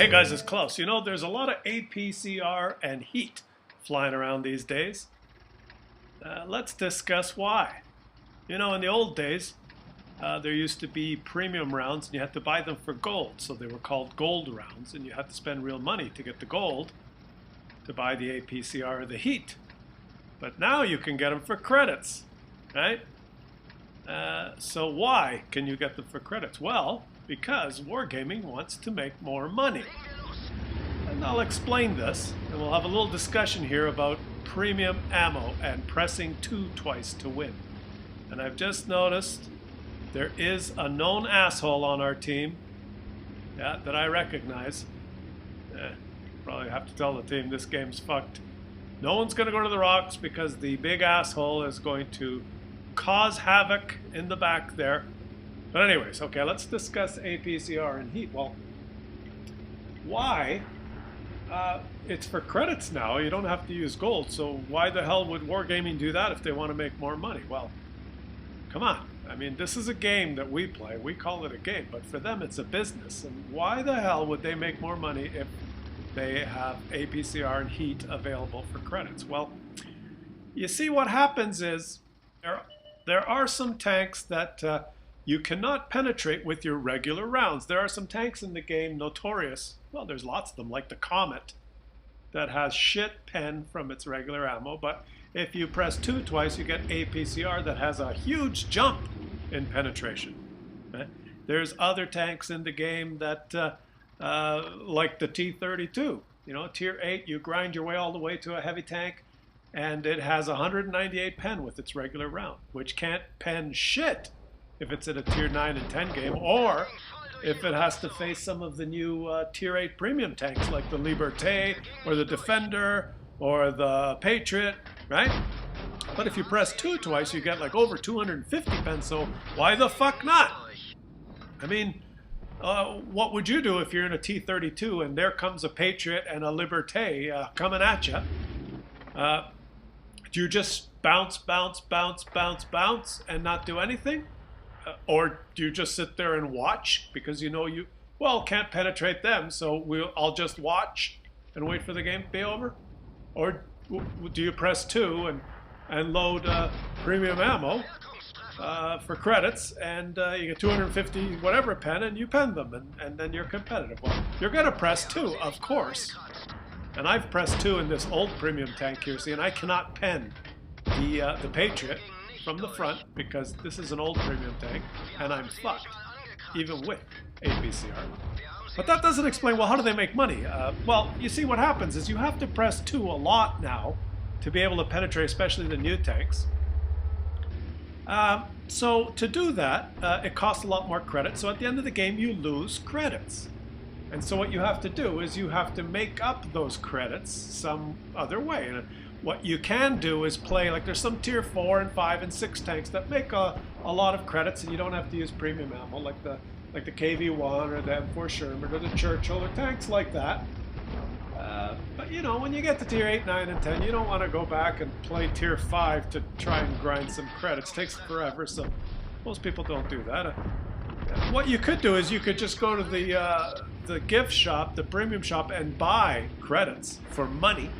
Hey guys, it's Klaus. You know, there's a lot of APCR and heat flying around these days. Let's discuss why. You know, in the old days, there used to be premium rounds and you had to buy them for gold. So they were called gold rounds and you had to spend real money to get the gold to buy the APCR or the heat. But now you can get them for credits, right? So why can you get them for credits? Well, because Wargaming wants to make more money. And I'll explain this, and we'll have a little discussion here about premium ammo and pressing 2 twice to win. And I've just noticed there is a known asshole on our team that I recognize. Probably have to tell the team this game's fucked. No one's going to go to the rocks because the big asshole is going to cause havoc in the back there. But anyways, okay, let's discuss APCR and heat. Well, why? It's for credits now. You don't have to use gold. So why the hell would Wargaming do that if they want to make more money? Well, come on. I mean, this is a game that we play. We call it a game, but for them it's a business. And why the hell would they make more money if they have APCR and heat available for credits? Well, you see what happens is there are some tanks that you cannot penetrate with your regular rounds. There are some tanks in the game notorious, well, there's lots of them, like the Comet, that has shit pen from its regular ammo, but if you press 2 twice, you get APCR that has a huge jump in penetration. Right? There's other tanks in the game that, like the T-32, you know, tier 8, you grind your way all the way to a heavy tank, and it has 198 pen with its regular round, which can't pen shit if it's in a tier 9 and 10 game, or if it has to face some of the new tier 8 premium tanks like the Liberté or the Defender or the Patriot, right? But if you press 2 twice, you get like over 250 pen, so why the fuck not? I mean, what would you do if you're in a T-32 and there comes a Patriot and a Liberté coming at you? Do you just bounce, bounce, bounce, bounce, bounce and not do anything? Or do you just sit there and watch because you know you, well, can't penetrate them, so I'll just watch and wait for the game to be over? Or do you press 2 and load premium ammo for credits and you get 250 whatever pen and you pen them and then you're competitive? Well, you're going to press 2, of course. And I've pressed 2 in this old premium tank here, see, and I cannot pen the Patriot from the front because this is an old premium tank and I'm fucked, even with APCR. But that doesn't explain, well, how do they make money? Well, you see what happens is you have to press 2 a lot now to be able to penetrate, especially the new tanks. So to do that, it costs a lot more credits, so at the end of the game you lose credits. And so what you have to do is you have to make up those credits some other way. And what you can do is play, like there's some tier 4 and 5 and 6 tanks that make a lot of credits and you don't have to use premium ammo, like the KV-1 or the M4 Sherman or the Churchill or tanks like that. But you know, when you get to tier 8, 9, and 10, you don't want to go back and play tier 5 to try and grind some credits. It takes forever, so most people don't do that. What you could do is you could just go to the gift shop, the premium shop, and buy credits for money.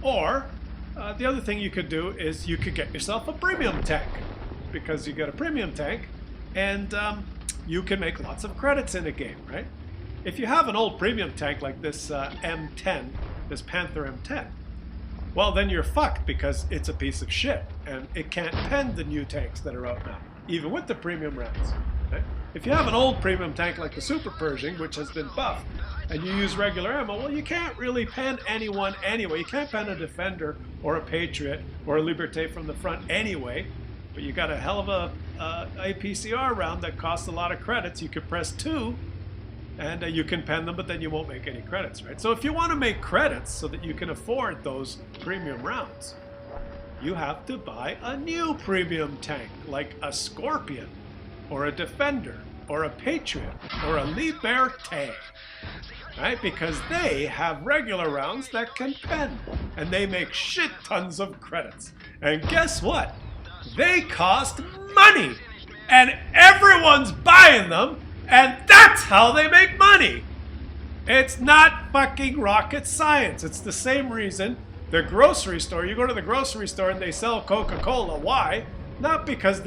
Or the other thing you could do is you could get yourself a premium tank, because you get a premium tank and you can make lots of credits in a game, right? If you have an old premium tank like this M10, this Panther M10, well, then you're fucked because it's a piece of shit and it can't pen the new tanks that are out now, even with the premium rounds. Right? If you have an old premium tank like the Super Pershing, which has been buffed, and you use regular ammo, well, you can't really pen anyone anyway. You can't pen a Defender or a Patriot or a Liberté from the front anyway, but you got a hell of a APCR round that costs a lot of credits. You could press 2 and you can pen them, but then you won't make any credits, right? So if you want to make credits so that you can afford those premium rounds, you have to buy a new premium tank, like a Scorpion or a Defender or a Patriot or a Liberté. Right? Because they have regular rounds that can pen, and they make shit tons of credits. And guess what? They cost money, and everyone's buying them, and that's how they make money. It's not fucking rocket science. It's the same reason the grocery store, you go to the grocery store and they sell Coca-Cola. Why? Not because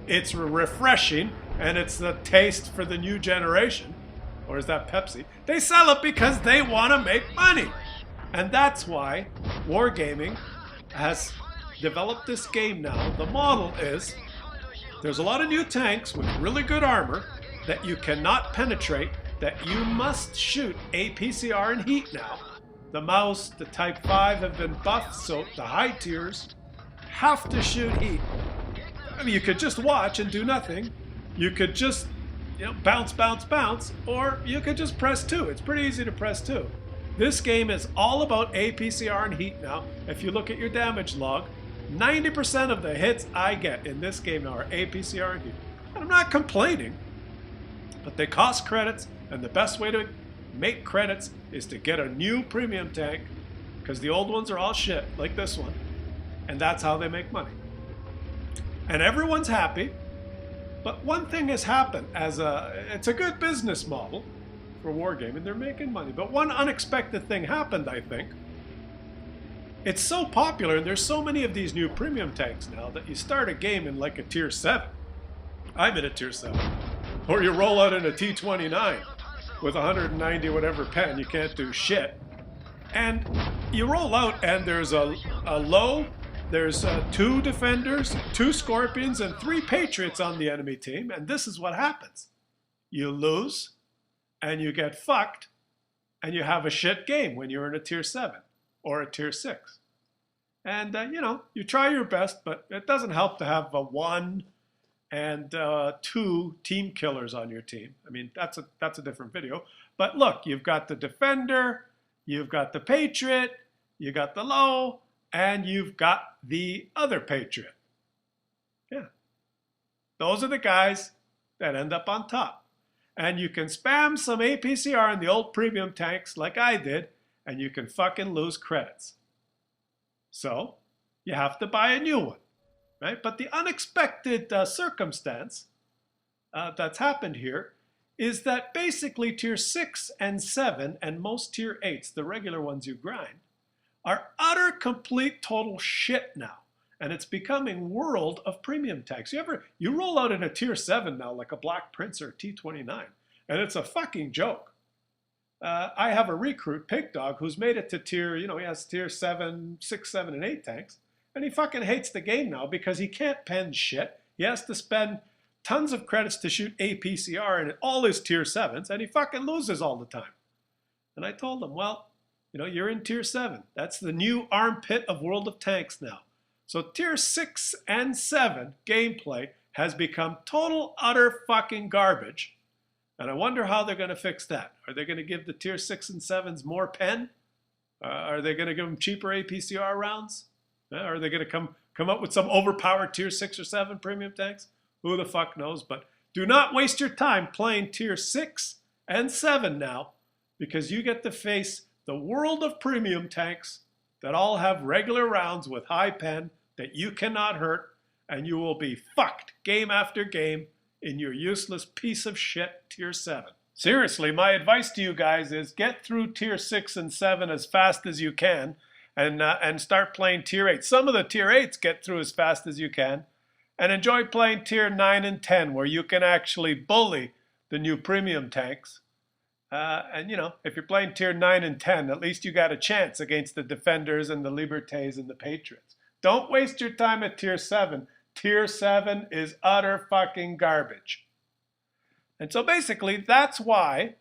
it's refreshing and it's the taste for the new generation. Or is that Pepsi? They sell it because they want to make money. And that's why Wargaming has developed this game now. The model is, there's a lot of new tanks with really good armor that you cannot penetrate, that you must shoot APCR and heat now. The mouse, the Type 5 have been buffed, so the high tiers have to shoot heat. I mean, you could just watch and do nothing. You could just, bounce, bounce, bounce, or you could just press 2. It's pretty easy to press 2. This game is all about APCR and heat now. If you look at your damage log, 90% of the hits I get in this game now are APCR and heat. And I'm not complaining, but they cost credits, and the best way to make credits is to get a new premium tank, because the old ones are all shit, like this one, and that's how they make money. And everyone's happy, but one thing has happened. It's a good business model for Wargaming, they're making money, but one unexpected thing happened, I think. It's so popular, and there's so many of these new premium tanks now, that you start a game in like a tier 7. I'm in a tier 7. Or you roll out in a T29 with 190 whatever pen, you can't do shit. And you roll out and there's a low, there's 2 defenders, 2 scorpions, and 3 patriots on the enemy team, and this is what happens. You lose, and you get fucked, and you have a shit game when you're in a tier 7 or a tier 6. And, you try your best, but it doesn't help to have a 1 and 2 team killers on your team. I mean, that's a different video. But look, you've got the defender, you've got the patriot, you got the low, and you've got the other patriot. Yeah. Those are the guys that end up on top. And you can spam some APCR in the old premium tanks like I did, and you can fucking lose credits. So, you have to buy a new one. Right? But the unexpected circumstance that's happened here is that basically tier 6 and 7 and most tier 8s, the regular ones you grind, are utter, complete, total shit now. And it's becoming world of premium tanks. You roll out in a tier 7 now, like a Black Prince or a T29, and it's a fucking joke. I have a recruit, Pig Dog, who's made it to tier, he has tier 7, 6, 7, and 8 tanks. And he fucking hates the game now because he can't pen shit. He has to spend tons of credits to shoot APCR in all his tier 7s, and he fucking loses all the time. And I told him, well, you're in tier 7. That's the new armpit of World of Tanks now. So tier 6 and 7 gameplay has become total, utter fucking garbage. And I wonder how they're going to fix that. Are they going to give the tier 6 and 7s more pen? Are they going to give them cheaper APCR rounds? Are they going to come up with some overpowered tier 6 or 7 premium tanks? Who the fuck knows? But do not waste your time playing tier 6 and 7 now, because you get to face the world of premium tanks that all have regular rounds with high pen that you cannot hurt, and you will be fucked game after game in your useless piece of shit tier 7. Seriously, my advice to you guys is get through tier 6 and 7 as fast as you can, and start playing tier 8. Some of the tier 8s get through as fast as you can, and enjoy playing tier 9 and 10, where you can actually bully the new premium tanks. And if you're playing tier 9 and 10, at least you got a chance against the defenders and the libertés and the patriots. Don't waste your time at tier 7. Tier 7 is utter fucking garbage. And so basically, that's why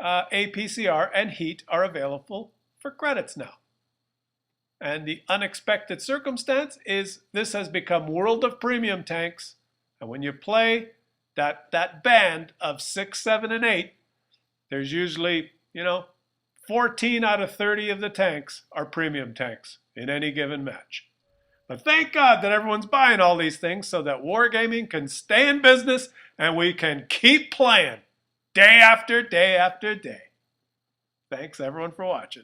APCR and heat are available for credits now. And the unexpected circumstance is this has become World of Premium Tanks. And when you play that band of 6, 7, and 8, there's usually, 14 out of 30 of the tanks are premium tanks in any given match. But thank God that everyone's buying all these things so that Wargaming can stay in business and we can keep playing day after day after day. Thanks everyone for watching.